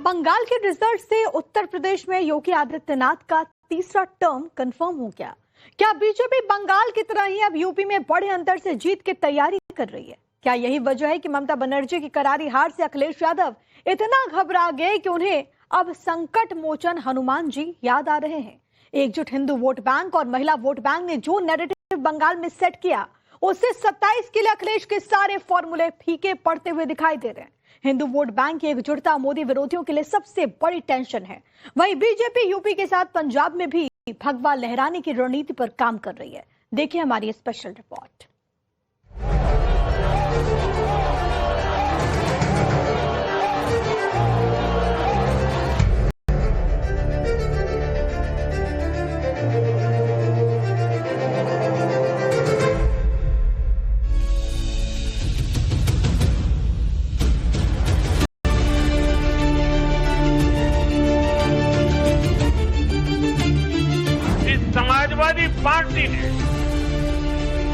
बंगाल के रिजल्ट से उत्तर प्रदेश में योगी आदित्यनाथ का तीसरा टर्म कंफर्म हो गया? क्या बीजेपी बंगाल की तरह ही अब यूपी में बड़े अंतर से जीत की तैयारी कर रही है? क्या यही वजह है कि ममता बनर्जी की करारी हार से अखिलेश यादव इतना घबरा गए कि उन्हें अब संकट मोचन हनुमान जी याद आ रहे हैं? एकजुट हिंदू वोट बैंक और महिला वोट बैंक ने जो नैरेटिव बंगाल में सेट किया, उससे 27 के लिए अखिलेश के सारे फॉर्मूले फीके पड़ते हुए दिखाई दे रहे हैं। हिंदू वोट बैंक की एकजुटता मोदी विरोधियों के लिए सबसे बड़ी टेंशन है। वहीं बीजेपी यूपी के साथ पंजाब में भी भगवा लहराने की रणनीति पर काम कर रही है। देखिए हमारी स्पेशल रिपोर्ट। समाजवादी पार्टी ने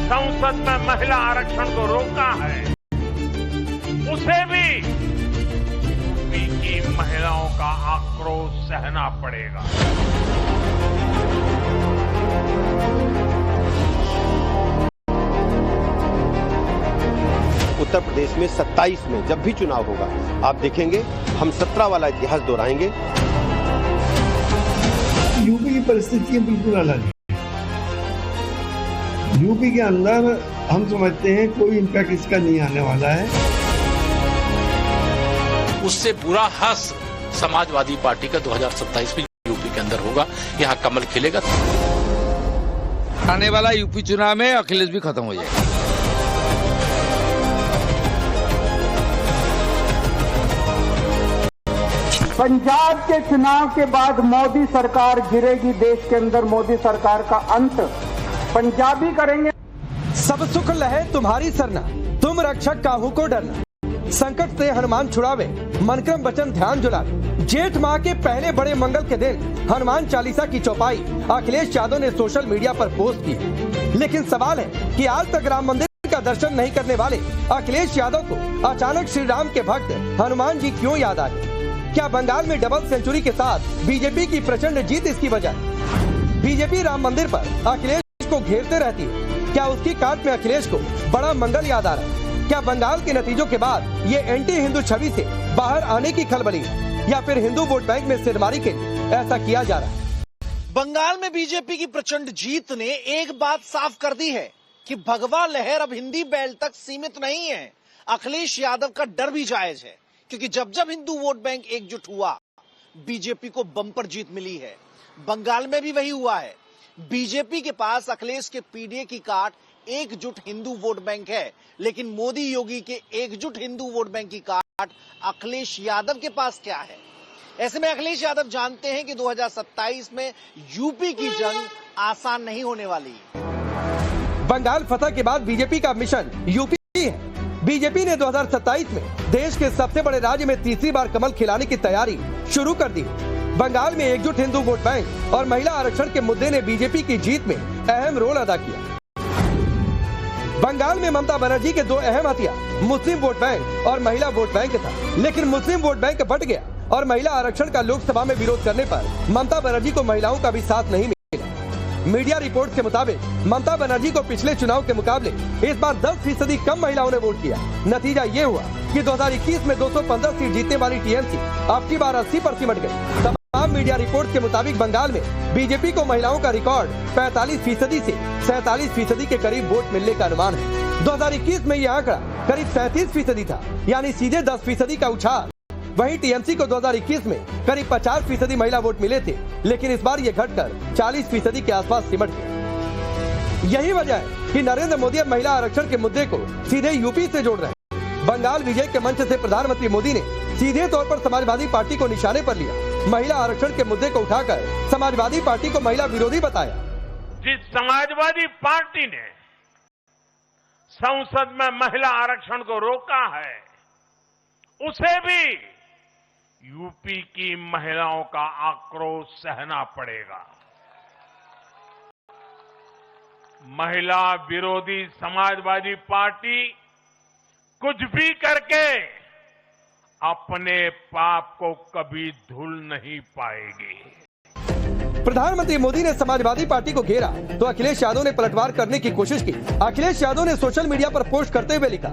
संसद में महिला आरक्षण को रोका है, उसे भी यूपी की महिलाओं का आक्रोश सहना पड़ेगा। उत्तर प्रदेश में 27 में जब भी चुनाव होगा, आप देखेंगे हम 17 वाला इतिहास दोहराएंगे। यूपी की परिस्थितियां बिल्कुल अलग है। यूपी के अंदर हम समझते हैं कोई इम्पैक्ट इसका नहीं आने वाला है। उससे बुरा हस समाजवादी पार्टी का 2027 में यूपी के अंदर होगा। यहाँ कमल खिलेगा। आने वाला यूपी चुनाव में अखिलेश भी खत्म हो जाएगा। पंजाब के चुनाव के बाद मोदी सरकार गिरेगी, देश के अंदर मोदी सरकार का अंत पंजाबी करेंगे। सब सुख लहे तुम्हारी सरना, तुम रक्षक काहू को डरना। संकट से हनुमान छुड़ावे, मनक्रम वचन ध्यान जुलावे। जेठ माह के पहले बड़े मंगल के दिन हनुमान चालीसा की चौपाई अखिलेश यादव ने सोशल मीडिया पर पोस्ट की। लेकिन सवाल है कि आज तक राम मंदिर का दर्शन नहीं करने वाले अखिलेश यादव को अचानक श्री राम के भक्त हनुमान जी क्यों याद आए? क्या बंगाल में डबल सेंचुरी के साथ बीजेपी की प्रचंड जीत इसकी वजह? बीजेपी राम मंदिर पर अखिलेश को घेरते रहती है। क्या उसकी काट में अखिलेश को बड़ा मंगल याद आ रहा है? क्या बंगाल के नतीजों के बाद ये एंटी हिंदू छवि से बाहर आने की खलबली है, या फिर हिंदू वोट बैंक में सिरमारी के लिए ऐसा किया जा रहा है? बंगाल में बीजेपी की प्रचंड जीत ने एक बात साफ कर दी है कि भगवा लहर अब हिंदी बेल्ट तक सीमित नहीं है। अखिलेश यादव का डर भी जायज है, क्योंकि जब जब हिंदू वोट बैंक एकजुट हुआ, बीजेपी को बम्पर जीत मिली है। बंगाल में भी वही हुआ है। बीजेपी के पास अखिलेश के पीडीए की काट एकजुट हिंदू वोट बैंक है, लेकिन मोदी योगी के एकजुट हिंदू वोट बैंक की काट अखिलेश यादव के पास क्या है? ऐसे में अखिलेश यादव जानते हैं कि 2027 में यूपी की जंग आसान नहीं होने वाली। बंगाल फतह के बाद बीजेपी का मिशन यूपी है। बीजेपी ने 2027 में देश के सबसे बड़े राज्य में तीसरी बार कमल खिलाने की तैयारी शुरू कर दी। बंगाल में एकजुट हिंदू वोट बैंक और महिला आरक्षण के मुद्दे ने बीजेपी की जीत में अहम रोल अदा किया। बंगाल में ममता बनर्जी के दो अहम हथियार मुस्लिम वोट बैंक और महिला वोट बैंक था, लेकिन मुस्लिम वोट बैंक बट गया और महिला आरक्षण का लोकसभा में विरोध करने पर ममता बनर्जी को महिलाओं का भी साथ नहीं मिला। मीडिया रिपोर्ट के मुताबिक ममता बनर्जी को पिछले चुनाव के मुकाबले इस बार 10% कम महिलाओं ने वोट किया। नतीजा ये हुआ कि 2021 में 215 सीट जीतने वाली टीएमसी अब की बार 80 पर सिमट गई। तमाम मीडिया रिपोर्ट के मुताबिक बंगाल में बीजेपी को महिलाओं का रिकॉर्ड 45% से 47% के करीब वोट मिलने का अनुमान है। 2021 में यह आंकड़ा करीब 37% था, यानी सीधे 10% का उछाल। वहीं टीएमसी को 2021 में करीब 50% महिला वोट मिले थे, लेकिन इस बार ये घटकर 40% के आसपास सिमट गए। यही वजह है कि नरेंद्र मोदी अब महिला आरक्षण के मुद्दे को सीधे यूपी से जोड़ रहे हैं। बंगाल विजय के मंच से प्रधानमंत्री मोदी ने सीधे तौर पर समाजवादी पार्टी को निशाने पर लिया। महिला आरक्षण के मुद्दे को उठाकर समाजवादी पार्टी को महिला विरोधी बताया। जिस समाजवादी पार्टी ने संसद में महिला आरक्षण को रोका है, उसे भी यूपी की महिलाओं का आक्रोश सहना पड़ेगा। महिला विरोधी समाजवादी पार्टी कुछ भी करके अपने पाप को कभी धुल नहीं पाएगी। प्रधानमंत्री मोदी ने समाजवादी पार्टी को घेरा तो अखिलेश यादव ने पलटवार करने की कोशिश की। अखिलेश यादव ने सोशल मीडिया पर पोस्ट करते हुए लिखा,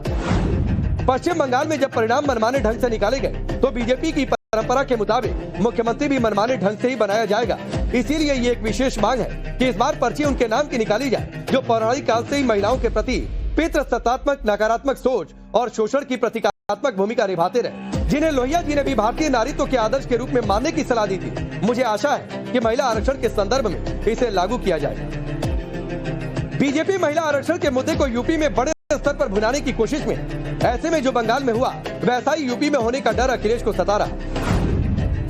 पश्चिम बंगाल में जब परिणाम मनमाने ढंग से निकाले गए तो बीजेपी की परंपरा के मुताबिक मुख्यमंत्री भी मनमाने ढंग से ही बनाया जाएगा। इसीलिए ये एक विशेष मांग है कि इस बार पर्ची उनके नाम की निकाली जाए जो पौराणिक काल से ही महिलाओं के प्रति पितृसत्तात्मक नकारात्मक सोच और शोषण की प्रतीकात्मक भूमिका निभाते रहे, जिन्हें लोहिया जी ने भी भारतीय नारीत्व के आदर्श के रूप में मानने की सलाह दी थी। मुझे आशा है कि महिला आरक्षण के संदर्भ में इसे लागू किया जाएगा। बीजेपी महिला आरक्षण के मुद्दे को यूपी में बड़े स्तर पर भुनाने की कोशिश में, ऐसे में जो बंगाल में हुआ वैसा ही यूपी में होने का डर अखिलेश को सता रहा।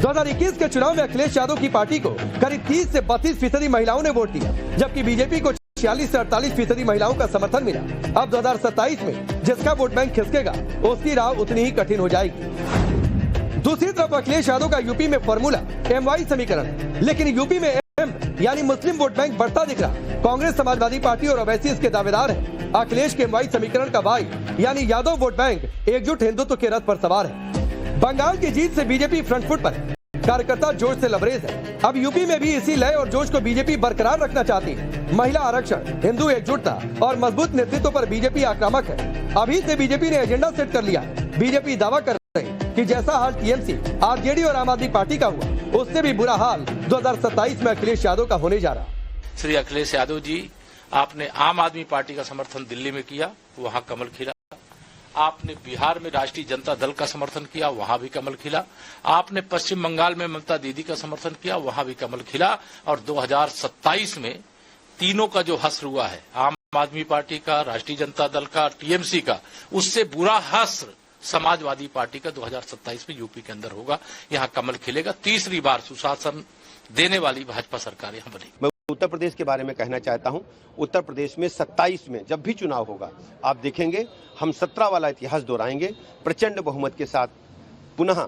2021 के चुनाव में अखिलेश यादव की पार्टी को करीब 30 से 32% महिलाओं ने वोट दिया, जबकि बीजेपी को 46 से 48% महिलाओं का समर्थन मिला। अब 2027 में जिसका वोट बैंक खिसकेगा उसकी राह उतनी ही कठिन हो जाएगी। दूसरी तरफ अखिलेश यादव का यूपी में फॉर्मूला MY समीकरण, लेकिन यूपी में M यानी मुस्लिम वोट बैंक बढ़ता दिख रहा। कांग्रेस, समाजवादी पार्टी और ओवैसी इसके दावेदार हैं। अखिलेश के MY समीकरण का Y यानी यादव वोट बैंक एकजुट हिंदुत्व के रथ पर सवार है। बंगाल की जीत से बीजेपी फ्रंट फुट पर है, कार्यकर्ता जोश से लबरेज है। अब यूपी में भी इसी लय और जोश को बीजेपी बरकरार रखना चाहती है। महिला आरक्षण, हिंदू एकजुटता और मजबूत नेतृत्व पर बीजेपी आक्रामक है। अभी से बीजेपी ने एजेंडा सेट कर लिया है। बीजेपी दावा कर रही है कि जैसा हाल टीएमसी, आरजेडी और आम आदमी पार्टी का हुआ, उससे भी बुरा हाल 2027 में अखिलेश यादव का होने जा रहा। श्री अखिलेश यादव जी, आपने आम आदमी पार्टी का समर्थन दिल्ली में किया, वहां कमल खिला। आपने बिहार में राष्ट्रीय जनता दल का समर्थन किया, वहां भी कमल खिला। आपने पश्चिम बंगाल में ममता दीदी का समर्थन किया, वहां भी कमल खिला। और 2027 में तीनों का जो हश्र हुआ है, आम आदमी पार्टी का, राष्ट्रीय जनता दल का, टीएमसी का, उससे बुरा हश्र समाजवादी पार्टी का 2027 में यूपी के अंदर होगा। यहां कमल खिलेगा। तीसरी बार सुशासन देने वाली भाजपा सरकार यहां बनेगी। मैं उत्तर प्रदेश के बारे में कहना चाहता हूं। उत्तर प्रदेश में 27 में जब भी चुनाव होगा, आप देखेंगे हम 17 वाला इतिहास दोहराएंगे। प्रचंड बहुमत के साथ पुनः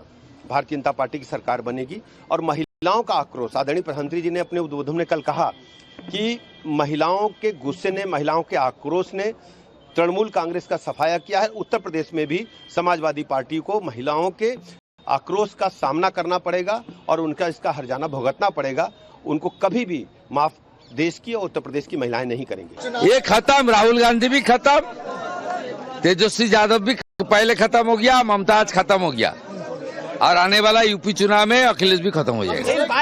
भारतीय जनता पार्टी की सरकार बनेगी। और महिलाओं का आक्रोश, आदरणीय प्रधानमंत्री जी ने अपने उद्बोधन में कल कहा कि महिलाओं के गुस्से ने, महिलाओं के आक्रोश ने तृणमूल कांग्रेस का सफाया किया है। उत्तर प्रदेश में भी समाजवादी पार्टी को महिलाओं के आक्रोश का सामना करना पड़ेगा और उनका इसका हर्जाना भुगतना पड़ेगा। उनको कभी भी माफ देश की और उत्तर प्रदेश की महिलाएं नहीं करेंगी। ये खत्म, राहुल गांधी भी खत्म, तेजस्वी यादव भी पहले खत्म हो गया, ममताज खत्म हो गया, और आने वाला यूपी चुनाव में अखिलेश भी खत्म हो जाएगा।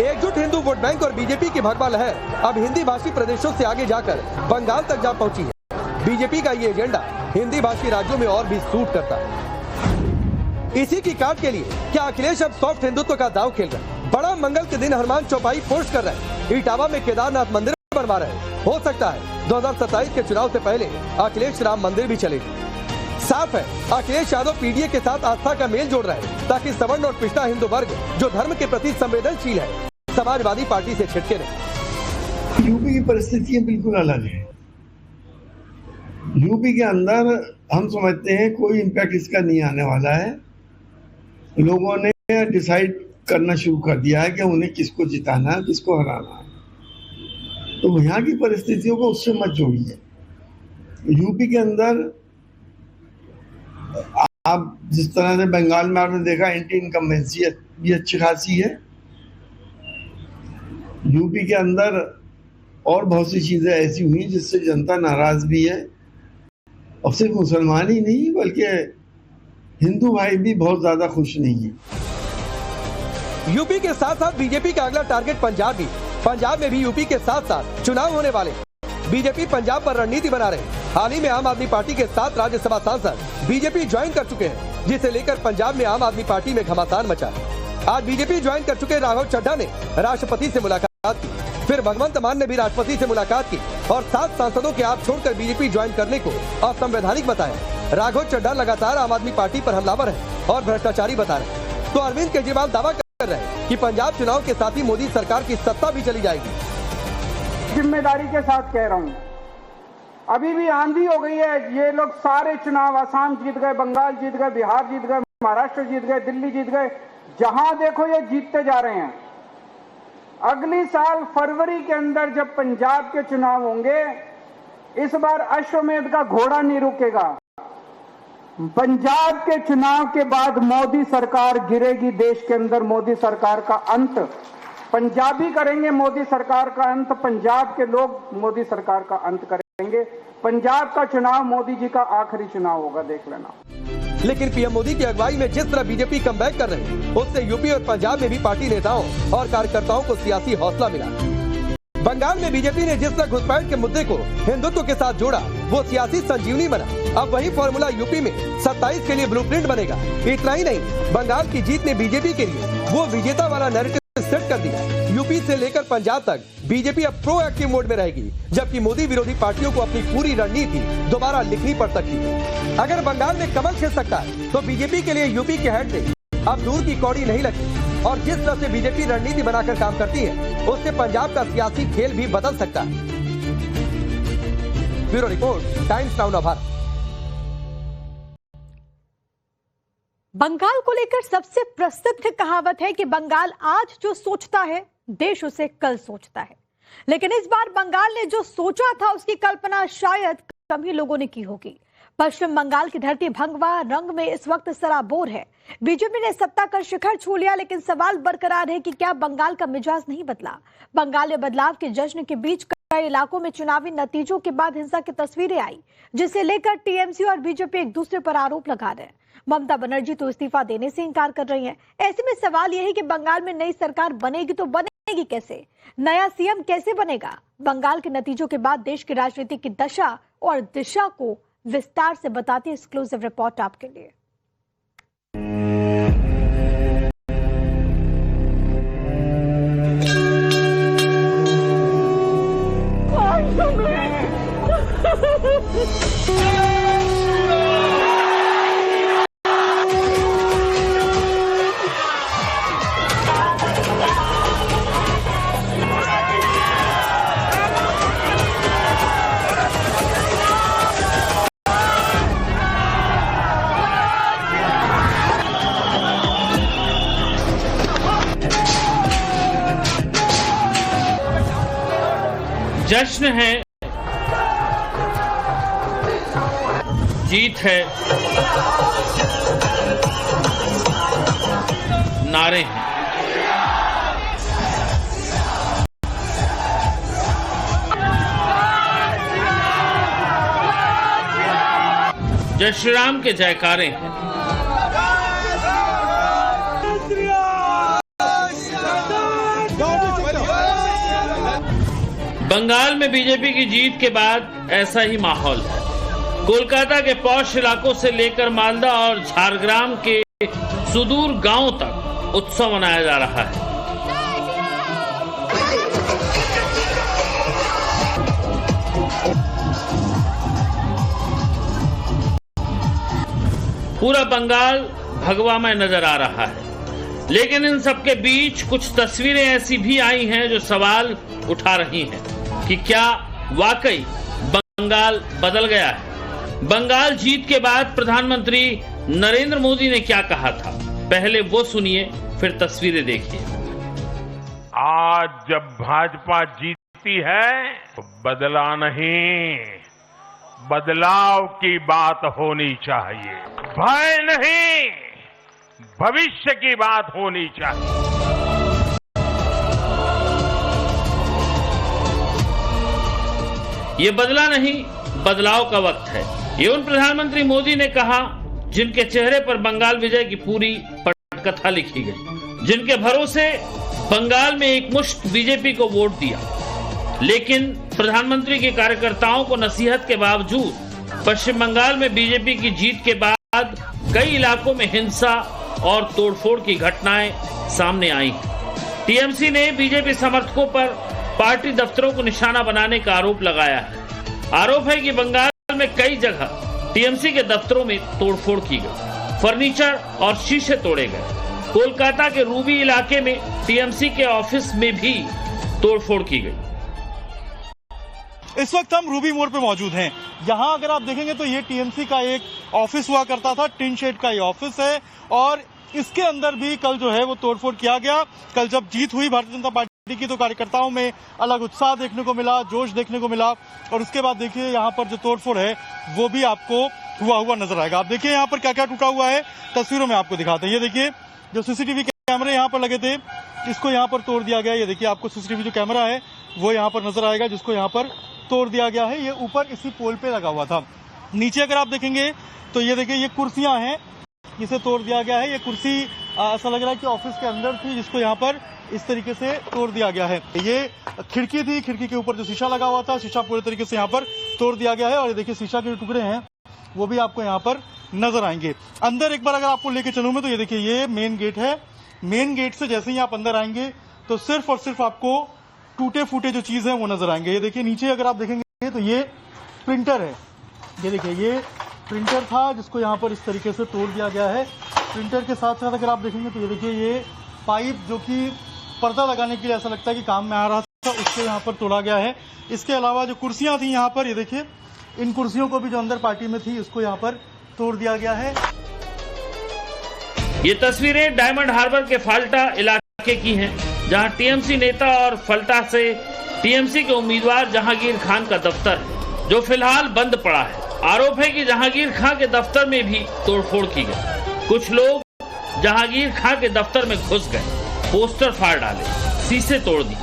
एकजुट हिंदू वोट बैंक और बीजेपी की भगवा लहर अब हिंदी भाषी प्रदेशों से आगे जाकर बंगाल तक जा पहुंची है। बीजेपी का ये एजेंडा हिंदी भाषी राज्यों में और भी सूट करता है। इसी की काट के लिए क्या अखिलेश अब सॉफ्ट हिंदुत्व का दांव खेल रहे हैं? बड़ा मंगल के दिन हनुमान चौपाई पोस्ट कर रहे हैं, इटावा में केदारनाथ मंदिर बनवा रहे हैं। हो सकता है 2027 के चुनाव से पहले अखिलेश राम मंदिर भी चले। साफ है अखिलेश यादव पीडीए के साथ आस्था का मेल जोड़ रहे हैं ताकि सवर्ण और पिछड़ा हिंदू वर्ग जो धर्म के प्रति संवेदनशील है, समाजवादी पार्टी से छिटके रहे। यूपी की परिस्थितियां बिल्कुल अलग है। यूपी के अंदर हम समझते हैं कोई इम्पैक्ट इसका नहीं आने वाला है। लोगों ने डिसाइड करना शुरू कर दिया है कि उन्हें किसको जिताना है, किसको हराना है। तो यहाँ की परिस्थितियों को उससे मत जोड़िए। यूपी के अंदर आप जिस तरह से बंगाल में आपने देखा एंटी इनकम्बेंसी भी अच्छी खासी है। यूपी के अंदर और बहुत सी चीजें ऐसी हुई जिससे जनता नाराज भी है। और सिर्फ मुसलमान ही नहीं बल्कि हिंदू भाई भी बहुत ज्यादा खुश नहीं है। यूपी के साथ साथ बीजेपी का अगला टारगेट पंजाब भी। पंजाब में भी यूपी के साथ साथ चुनाव होने वाले। बीजेपी पंजाब पर रणनीति बना रहे। हाल ही में आम आदमी पार्टी के 7 राज्यसभा सांसद बीजेपी ज्वाइन कर चुके हैं, जिसे लेकर पंजाब में आम आदमी पार्टी में घमासान मचा है। आज बीजेपी ज्वाइन कर चुके राघव चड्ढा ने राष्ट्रपति से मुलाकात की, फिर भगवंत मान ने भी राष्ट्रपति से मुलाकात की और 7 सांसदों के आप छोड़कर बीजेपी ज्वाइन करने को असंवैधानिक बताया। राघव चड्ढा लगातार आम आदमी पार्टी पर हमलावर है और भ्रष्टाचारी बता रहे हैं। तो अरविंद केजरीवाल दावा कर रहे हैं कि पंजाब चुनाव के साथ ही मोदी सरकार की सत्ता भी चली जाएगी। जिम्मेदारी के साथ कह रहा हूं, अभी भी आंधी हो गई है। ये लोग सारे चुनाव आसाम जीत गए, बंगाल जीत गए, बिहार जीत गए, महाराष्ट्र जीत गए, दिल्ली जीत गए। जहां देखो ये जीतते जा रहे हैं। अगली साल फरवरी के अंदर जब पंजाब के चुनाव होंगे, इस बार अश्वमेध का घोड़ा नहीं रुकेगा। पंजाब के चुनाव के बाद मोदी सरकार गिरेगी, देश के अंदर मोदी सरकार का अंत पंजाबी करेंगे, मोदी सरकार का अंत पंजाब के लोग मोदी सरकार का अंत करेंगे। पंजाब का चुनाव मोदी जी का आखिरी चुनाव होगा, देख लेना। लेकिन पीएम मोदी की अगुवाई में जिस तरह बीजेपी कमबैक कर रही है, उससे यूपी और पंजाब में भी पार्टी नेताओं और कार्यकर्ताओं को सियासी हौसला मिला। बंगाल में बीजेपी ने जिस तरह घुसपैठ के मुद्दे को हिंदुत्व के साथ जोड़ा, वो सियासी संजीवनी बना। अब वही फॉर्मूला यूपी में 27 के लिए ब्लूप्रिंट बनेगा। इतना ही नहीं, बंगाल की जीत ने बीजेपी के लिए वो विजेता वाला नैरेटिव सेट कर दिया। यूपी से लेकर पंजाब तक बीजेपी अब प्रोएक्टिव मोड में रहेगी, जबकि मोदी विरोधी पार्टियों को अपनी पूरी रणनीति दोबारा लिखनी पड़ सकती है। अगर बंगाल में कमल खिल सकता है, तो बीजेपी के लिए यूपी के हेड से अब दूर की कौड़ी नहीं लगती। और जिस तरह से बीजेपी रणनीति बनाकर काम करती है, उससे पंजाब का सियासी खेल भी बदल सकता है। Bureau report, Times Now Bharat. Bengal को लेकर सबसे प्रसिद्ध कहावत है कि बंगाल आज जो सोचता है, देश उसे कल सोचता है। लेकिन इस बार बंगाल ने जो सोचा था, उसकी कल्पना शायद कम ही लोगों ने की होगी। पश्चिम बंगाल की धरती भगवा रंग में इस वक्त सराबोर है। बीजेपी ने सत्ता का शिखर छू लिया, लेकिन सवाल बरकरार है कि क्या बंगाल का मिजाज नहीं बदला। बंगाल में बदलाव के जश्न के बीच कई इलाकों में चुनावी नतीजों के बाद हिंसा की तस्वीरें आई, जिसे लेकर टीएमसी और बीजेपी एक दूसरे पर आरोप लगा रहे हैं। ममता बनर्जी तो इस्तीफा देने से इनकार कर रही हैं। ऐसे में सवाल यह है कि बंगाल में नई सरकार बनेगी तो बनेगी कैसे, नया सीएम कैसे बनेगा। बंगाल के नतीजों के बाद देश की राजनीति की दशा और दिशा को विस्तार से बताती है एक्सक्लूसिव रिपोर्ट आपके लिए। जश्न है, जीत है, नारे हैं। जय श्री राम के जयकारे हैं। बंगाल में बीजेपी की जीत के बाद ऐसा ही माहौल है। कोलकाता के पॉश इलाकों से लेकर मालदा और झारग्राम के सुदूर गांवों तक उत्सव मनाया जा रहा है। पूरा बंगाल भगवामय नजर आ रहा है, लेकिन इन सबके बीच कुछ तस्वीरें ऐसी भी आई हैं जो सवाल उठा रही हैं कि क्या वाकई बंगाल बदल गया है। बंगाल जीत के बाद प्रधानमंत्री नरेंद्र मोदी ने क्या कहा था, पहले वो सुनिए, फिर तस्वीरें देखिए। आज जब भाजपा जीतती है तो बदला नहीं, बदलाव की बात होनी चाहिए। भय नहीं, भविष्य की बात होनी चाहिए। ये बदला नहीं, बदलाव का वक्त है, ये उन प्रधानमंत्री मोदी ने कहा जिनके चेहरे पर बंगाल विजय की पूरी पटकथा लिखी गई, जिनके भरोसे बंगाल में एक मुश्त बीजेपी को वोट दिया। लेकिन प्रधानमंत्री के कार्यकर्ताओं को नसीहत के बावजूद पश्चिम बंगाल में बीजेपी की जीत के बाद कई इलाकों में हिंसा और तोड़फोड़ की घटनाएं सामने आई। टीएमसी ने बीजेपी समर्थकों पर पार्टी दफ्तरों को निशाना बनाने का आरोप लगाया है। आरोप है कि बंगाल में कई जगह टीएमसी के दफ्तरों में तोड़फोड़ की गई, फर्नीचर और शीशे तोड़े गए। कोलकाता के रूबी इलाके में टीएमसी के ऑफिस में भी तोड़फोड़ की गई। इस वक्त हम रूबी मोड़ पे मौजूद हैं। यहाँ अगर आप देखेंगे तो ये टीएमसी का एक ऑफिस हुआ करता था, टिन शेड का ये ऑफिस है और इसके अंदर भी कल जो है वो तोड़फोड़ किया गया। कल जब जीत हुई भारतीय जनता पार्टी की तो कार्यकर्ताओं में अलग उत्साह देखने को मिला, जोश देखने को मिला। और उसके बाद देखिए यहाँ पर जो तोड़फोड़ है वो भी आपको हुआ नजर आएगा। आप देखिए यहाँ पर क्या क्या टूटा हुआ है, तस्वीरों में आपको दिखाते हैं। ये देखिए जो सीसीटीवी कैमरे यहाँ पर लगे थे, इसको यहाँ पर तोड़ दिया गया। ये देखिए आपको सीसीटीवी जो कैमरा है वो यहाँ पर नजर आएगा, जिसको यहाँ पर तोड़ दिया गया है। ये ऊपर इसी पोल पे लगा हुआ था। नीचे अगर आप देखेंगे तो ये देखिए ये कुर्सियां हैं, इसे तोड़ दिया गया है। ये कुर्सी ऐसा लग रहा है कि ऑफिस के अंदर थी, जिसको यहाँ पर इस तरीके से तोड़ दिया गया है। ये खिड़की थी, खिड़की के ऊपर जो शीशा लगा हुआ था, शीशा पूरे तरीके से यहाँ पर तोड़ दिया गया है। और ये देखिए शीशा के जो टुकड़े हैं वो भी आपको यहाँ पर नजर आएंगे। अंदर एक बार अगर आपको लेके चलूं मैं तो ये देखिए ये मेन गेट है। मेन गेट से जैसे ही आप अंदर आएंगे तो सिर्फ और सिर्फ आपको टूटे फूटे जो चीज है वो नजर आएंगे। ये देखिए नीचे अगर आप देखेंगे तो ये प्रिंटर है। ये देखिए ये प्रिंटर था जिसको यहाँ पर इस तरीके से तोड़ दिया गया है। प्रिंटर के साथ साथ अगर आप देखेंगे तो ये देखिए ये पाइप जो कि पर्दा लगाने के लिए ऐसा लगता है कि काम में आ रहा था, उसको यहाँ पर तोड़ा गया है। इसके अलावा जो कुर्सियां थी यहाँ पर, ये देखिए इन कुर्सियों को भी जो अंदर पार्टी में थी उसको यहाँ पर तोड़ दिया गया है। ये तस्वीरें डायमंड हार्बर के फाल्टा इलाके की हैं, जहां टीएमसी नेता और फल्टा से टीएमसी के उम्मीदवार जहांगीर खान का दफ्तर है, जो फिलहाल बंद पड़ा है। आरोप है कि जहांगीर खान के दफ्तर में भी तोड़फोड़ की गई। कुछ लोग जहांगीर खान के दफ्तर में घुस गए, पोस्टर फाड़ डाले, शीशे तोड़ दिए।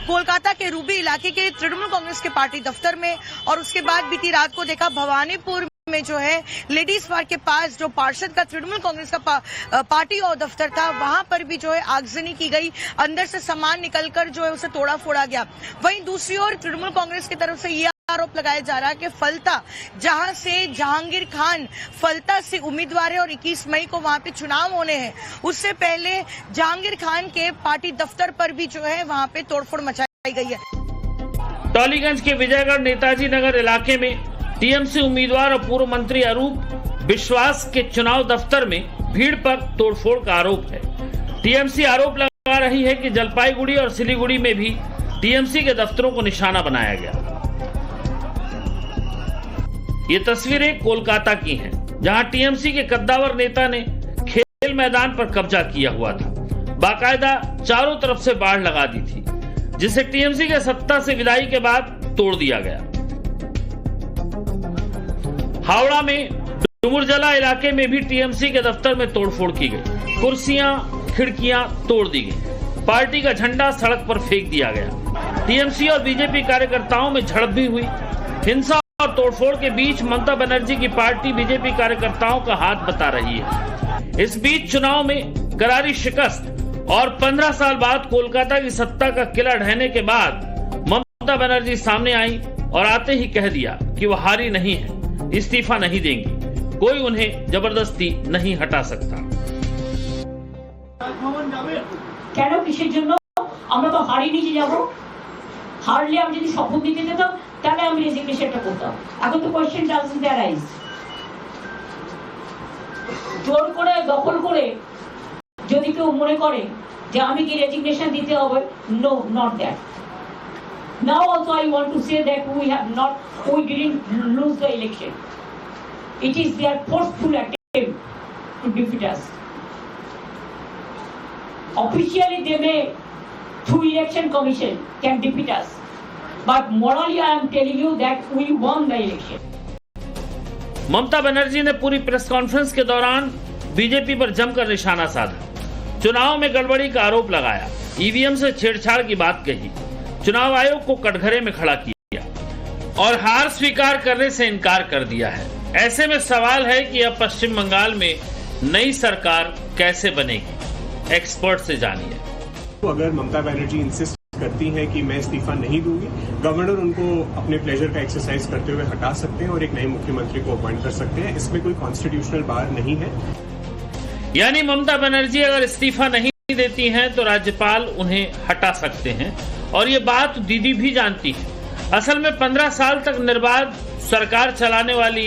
कोलकाता के रूबी इलाके के तृणमूल कांग्रेस के पार्टी दफ्तर में और उसके बाद बीती रात को देखा भवानीपुर में जो है लेडीज पार्क के पास जो पार्षद का तृणमूल कांग्रेस का पार्टी और दफ्तर था, वहां पर भी जो है आगजनी की गई, अंदर से सामान निकलकर जो है उसे तोड़ा फोड़ा गया। वहीं दूसरी ओर तृणमूल कांग्रेस की तरफ से यह आरोप लगाया जा रहा है कि फलता, जहां से जहांगीर खान फलता से उम्मीदवार है और 21 मई को वहां पे चुनाव होने हैं, उससे पहले जहांगीर खान के पार्टी दफ्तर पर भी जो है वहां पे तोड़फोड़ मचाई गई है। टॉलीगंज के विजयगढ़ नेताजी नगर इलाके में टीएमसी उम्मीदवार और पूर्व मंत्री अरूप विश्वास के चुनाव दफ्तर में भीड़ पर तोड़फोड़ का आरोप है। टीएमसी आरोप लगा रही है कि जलपाईगुड़ी और सिलीगुड़ी में भी टीएमसी के दफ्तरों को निशाना बनाया गया। ये तस्वीरें कोलकाता की हैं, जहां टीएमसी के कद्दावर नेता ने खेल मैदान पर कब्जा किया हुआ था। बाकायदा चारों तरफ से बाढ़ लगा दी थी, जिसे टीएमसी के सत्ता से विदाई के बाद तोड़ दिया गया। हावड़ा में डुमुरजला इलाके में भी टीएमसी के दफ्तर में तोड़फोड़ की गई। कुर्सियां, खिड़कियां तोड़ दी गई। पार्टी का झंडा सड़क पर फेंक दिया गया। टीएमसी और बीजेपी कार्यकर्ताओं में झड़प भी हुई। हिंसा और तोड़फोड़ के बीच ममता बनर्जी की पार्टी बीजेपी कार्यकर्ताओं का हाथ बता रही है। इस बीच चुनाव में करारी शिकस्त और 15 साल बाद कोलकाता की सत्ता का किला ढहने के बाद ममता बनर्जी सामने आई और आते ही कह दिया कि वो हारी नहीं है, इस्तीफा नहीं देंगी, कोई उन्हें जबरदस्ती नहीं हटा सकता। কেন কিসের জন্য? আমরা তো হারিনি যে যাব। হারলে আমি যদি শপথ দিতে যেতাম তাহলে আমি রেজিগনেশনটা করতাম। এখন তো কোয়েশ্চেন ডাজন্ট অ্যারাইজ। জোর করে দখল করে যদি কেউ মনে করে যে আমি কি রেজিগনেশন দিতে হবে, no, not that. Now also I want to say that we didn't lose the election. It is their forceful attempt to defeat us. Officially they may, through election commission, can defeat us. But morally I am telling you that we won the election. Mamata Banerjee ने पूरी press conference के दौरान BJP पर जमकर निशाना साधा। चुनाव में गड़बड़ी का आरोप लगाया, ईवीएम से छेड़छाड़ की बात कही, चुनाव आयोग को कटघरे में खड़ा किया और हार स्वीकार करने से इनकार कर दिया है। ऐसे में सवाल है कि अब पश्चिम बंगाल में नई सरकार कैसे बनेगी, एक्सपर्ट से जानिए। तो अगर ममता बनर्जी इंसिस्ट करती हैं कि मैं इस्तीफा नहीं दूंगी, गवर्नर उनको अपने प्लेजर का एक्सरसाइज करते हुए हटा सकते हैं और एक नए मुख्यमंत्री को अपॉइंट कर सकते हैं। इसमें कोई कॉन्स्टिट्यूशनल बार नहीं है। यानी ममता बनर्जी अगर इस्तीफा नहीं देती हैं तो राज्यपाल उन्हें हटा सकते हैं, और ये बात दीदी भी जानती है। असल में 15 साल तक निर्बाध सरकार चलाने वाली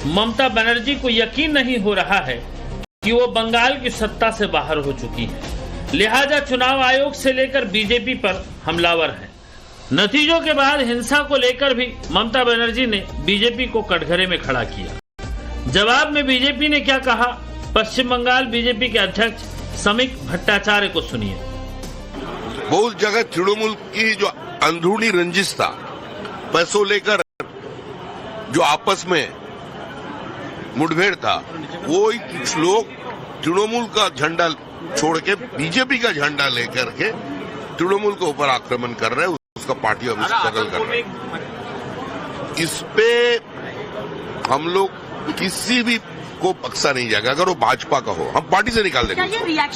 ममता बनर्जी को यकीन नहीं हो रहा है कि वो बंगाल की सत्ता से बाहर हो चुकी है, लिहाजा चुनाव आयोग से लेकर बीजेपी पर हमलावर है। नतीजों के बाद हिंसा को लेकर भी ममता बनर्जी ने बीजेपी को कटघरे में खड़ा किया। जवाब में बीजेपी ने क्या कहा, पश्चिम बंगाल बीजेपी के अध्यक्ष समीक भट्टाचार्य को सुनिए। बहुत जगह तृणमूल की जो अंदरूनी रंजिश था, पैसों लेकर जो आपस में मुठभेड़ था, वो ही कुछ लोग तृणमूल का झंडा छोड़ के बीजेपी का झंडा लेकर के तृणमूल के ऊपर आक्रमण कर रहे हैं, उसका पार्टी अभी स्ट्रगल कर रहे हैं। इस पे हम लोग किसी भी को बख्शा नहीं जाएगा। अगर वो भाजपा का हो, हम पार्टी से निकाल देंगे।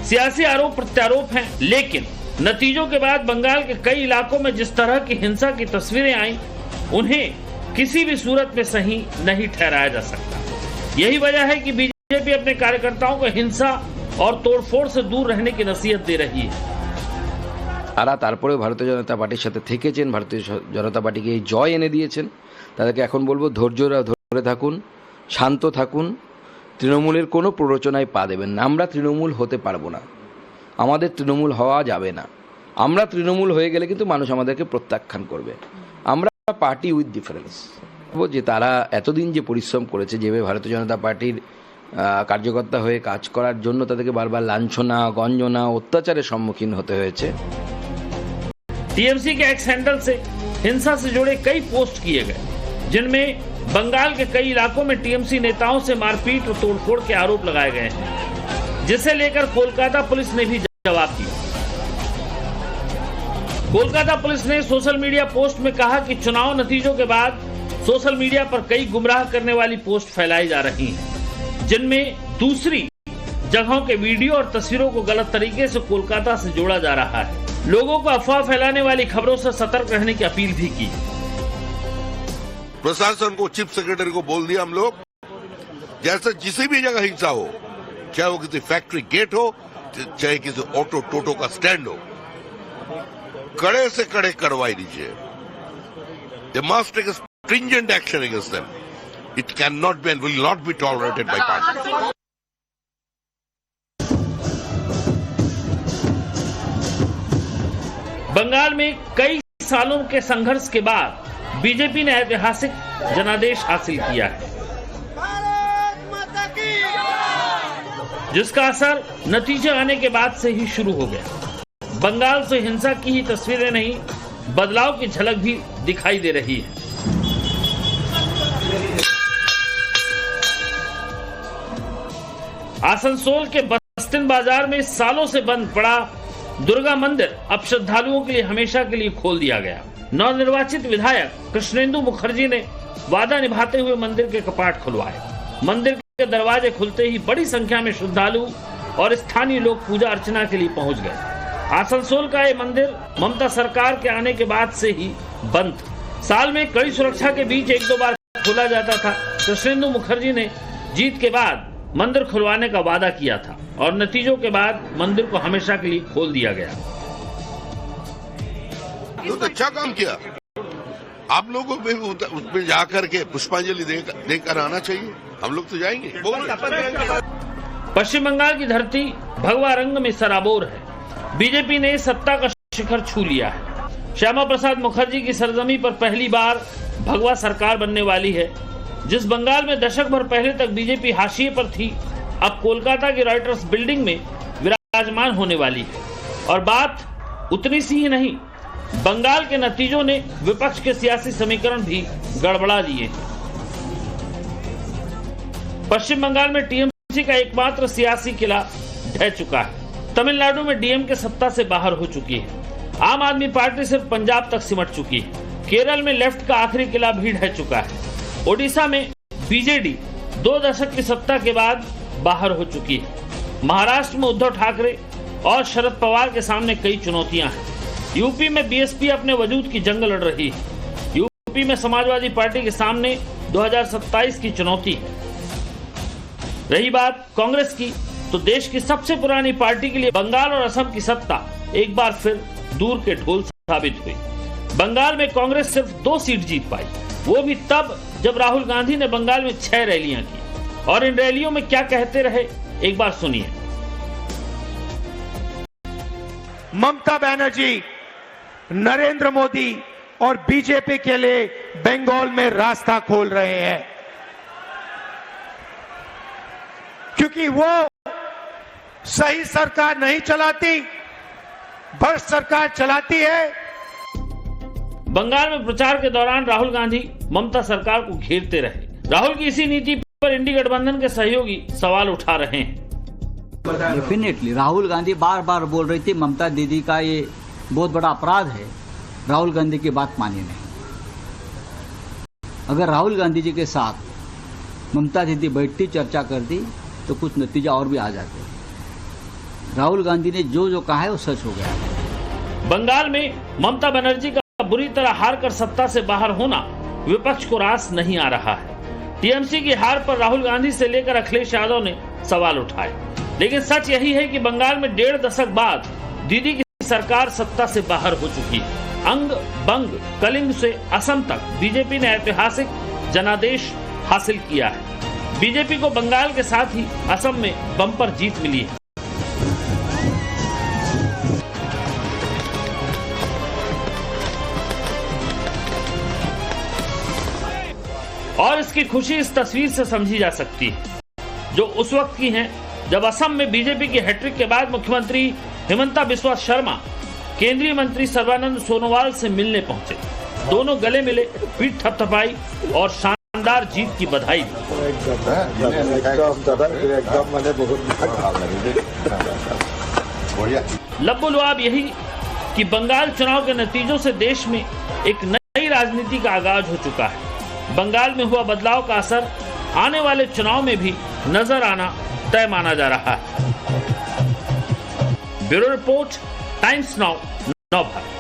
सियासी आरोप प्रत्यारोप हैं, लेकिन नतीजों के बाद बंगाल के कई इलाकों में जिस तरह की हिंसा की तस्वीरें आई, उन्हें किसी भी सूरत में सही नहीं ठहराया जा सकता। यही वजह है कि बीजेपी अपने कार्यकर्ताओं को हिंसा और तोड़फोड़ से दूर रहने की नसीहत दे रही है। তারা তারপরে ভারতীয় জনতা পার্টির সাথে থেকেছেন, ভারতীয় জনতা পার্টিকে এই জয় এনে দিয়েছেন। তাদেরকে এখন বলবো ধৈর্য ধরে থাকুন, শান্ত থাকুন, তৃণমূলের কোনো প্ররোচনায় পা দেবেন না। আমরা তৃণমূল হতে পারবো না, আমাদের তৃণমূল হওয়া যাবে না। আমরা তৃণমূল হয়ে গেলে কিন্তু মানুষ আমাদেরকে প্রত্যাখ্যান করবে। আমরা পার্টি উইথ ডিফারেন্স। যে তারা এতদিন যে পরিশ্রম করেছে, যেভাবে ভারতীয় জনতা পার্টির কার্যকর্তা হয়ে কাজ করার জন্য তাদেরকে বারবার লাঞ্ছনা, গঞ্জনা, অত্যাচারের সম্মুখীন হতে হয়েছে। टीएमसी के एक्स हैंडल से हिंसा से जुड़े कई पोस्ट किए गए, जिनमें बंगाल के कई इलाकों में टीएमसी नेताओं से मारपीट और तोड़फोड़ के आरोप लगाए गए हैं, जिसे लेकर कोलकाता पुलिस ने भी जवाब दिया। कोलकाता पुलिस ने सोशल मीडिया पोस्ट में कहा कि चुनाव नतीजों के बाद सोशल मीडिया पर कई गुमराह करने वाली पोस्ट फैलाई जा रही हैं, जिनमें दूसरी जगहों के वीडियो और तस्वीरों को गलत तरीके से कोलकाता से जोड़ा जा रहा है। लोगों को अफवाह फैलाने वाली खबरों से सतर्क रहने की अपील भी की। प्रशासन को, चीफ सेक्रेटरी को बोल दिया हम लोग, जैसे जिसी भी जगह हिंसा हो, चाहे वो किसी फैक्ट्री गेट हो, चाहे किसी ऑटो टोटो का स्टैंड हो, कड़े से कड़े कार्रवाई दीजिए। They must take stringent action against them. It can not be and will not be tolerated by party. Bengal में कई सालों के संघर्ष के बाद बीजेपी ने ऐतिहासिक जनादेश हासिल किया है, जिसका असर नतीजे आने के बाद से ही शुरू हो गया। बंगाल से हिंसा की ही तस्वीरें नहीं, बदलाव की झलक भी दिखाई दे रही है। आसनसोल के बस्तिन बाजार में सालों से बंद पड़ा दुर्गा मंदिर अब श्रद्धालुओं के लिए हमेशा के लिए खोल दिया गया। नवनिर्वाचित विधायक कृष्णेंदु मुखर्जी ने वादा निभाते हुए मंदिर के कपाट खुलवाए। मंदिर के दरवाजे खुलते ही बड़ी संख्या में श्रद्धालु और स्थानीय लोग पूजा अर्चना के लिए पहुंच गए। आसनसोल का ये मंदिर ममता सरकार के आने के बाद से ही बंद था। साल में कड़ी सुरक्षा के बीच एक दो बार खोला जाता था। कृष्णेंदु मुखर्जी ने जीत के बाद मंदिर खुलवाने का वादा किया था और नतीजों के बाद मंदिर को हमेशा के लिए खोल दिया गया। तो अच्छा काम किया। आप लोगों को उसमें जाकर के पुष्पांजलि देकर आना चाहिए। हम लोग तो जाएंगे। पश्चिम बंगाल की धरती भगवा रंग में सराबोर है। बीजेपी ने सत्ता का शिखर छू लिया है। श्यामा प्रसाद मुखर्जी की सरजमी पर पहली बार भगवा सरकार बनने वाली है। जिस बंगाल में दशक भर पहले तक बीजेपी हाशिए पर थी, अब कोलकाता की रॉयटर्स बिल्डिंग में विराजमान होने वाली है। और बात उतनी सी ही नहीं, बंगाल के नतीजों ने विपक्ष के सियासी समीकरण भी गड़बड़ा दिए। पश्चिम बंगाल में टीएमसी का एकमात्र सियासी किला ढह चुका है। तमिलनाडु में डीएमके सत्ता से बाहर हो चुकी है। आम आदमी पार्टी सिर्फ पंजाब तक सिमट चुकी है। केरल में लेफ्ट का आखिरी किला भी ढह चुका है। ओडिशा में बीजेडी 2 दशक की सत्ता के बाद बाहर हो चुकी है। महाराष्ट्र में उद्धव ठाकरे और शरद पवार के सामने कई चुनौतियां हैं। यूपी में बीएसपी अपने वजूद की जंग लड़ रही है। यूपी में समाजवादी पार्टी के सामने 2027 की चुनौती है। रही बात कांग्रेस की, तो देश की सबसे पुरानी पार्टी के लिए बंगाल और असम की सत्ता एक बार फिर दूर के ढोल साबित हुई। बंगाल में कांग्रेस सिर्फ 2 सीट जीत पाई, वो भी तब जब राहुल गांधी ने बंगाल में 6 रैलियां की। और इन रैलियों में क्या कहते रहे, एक बार सुनिए। ममता बनर्जी नरेंद्र मोदी और बीजेपी के लिए बंगाल में रास्ता खोल रहे हैं, क्योंकि वो सही सरकार नहीं चलाती, भ्रष्ट सरकार चलाती है। बंगाल में प्रचार के दौरान राहुल गांधी ममता सरकार को घेरते रहे। राहुल की इसी नीति पर इंडी गठबंधन के सहयोगी सवाल उठा रहे हैं। डेफिनेटली राहुल गांधी बार बार बोल रही थी ममता दीदी का ये बहुत बड़ा अपराध है, राहुल गांधी की बात मानी नहीं। अगर राहुल गांधी जी के साथ ममता दीदी बैठती, चर्चा करती तो कुछ नतीजा और भी आ जाते। राहुल गांधी ने जो जो कहा है वो सच हो गया। बंगाल में ममता बनर्जी का बुरी तरह हार कर सत्ता से बाहर होना विपक्ष को रास नहीं आ रहा है। टीएमसी की हार पर राहुल गांधी से लेकर अखिलेश यादव ने सवाल उठाए, लेकिन सच यही है कि बंगाल में 1.5 दशक बाद दीदी की सरकार सत्ता से बाहर हो चुकी है। अंग बंग कलिंग से असम तक बीजेपी ने ऐतिहासिक जनादेश हासिल किया है। बीजेपी को बंगाल के साथ ही असम में बम्पर जीत मिली है। और इसकी खुशी इस तस्वीर से समझी जा सकती है जो उस वक्त की है जब असम में बीजेपी की हैट्रिक के बाद मुख्यमंत्री हिमंता बिस्वा शर्मा केंद्रीय मंत्री सर्बानंद सोनोवाल से मिलने पहुंचे। दोनों गले मिले, पीठ थपथपाई और शानदार जीत की बधाई दी। लब्बुलुआब यही कि बंगाल चुनाव के नतीजों से देश में एक नई राजनीति का आगाज हो चुका है। बंगाल में हुआ बदलाव का असर आने वाले चुनाव में भी नजर आना तय माना जा रहा है। ब्यूरो रिपोर्ट, टाइम्स नाउ, नव भारत।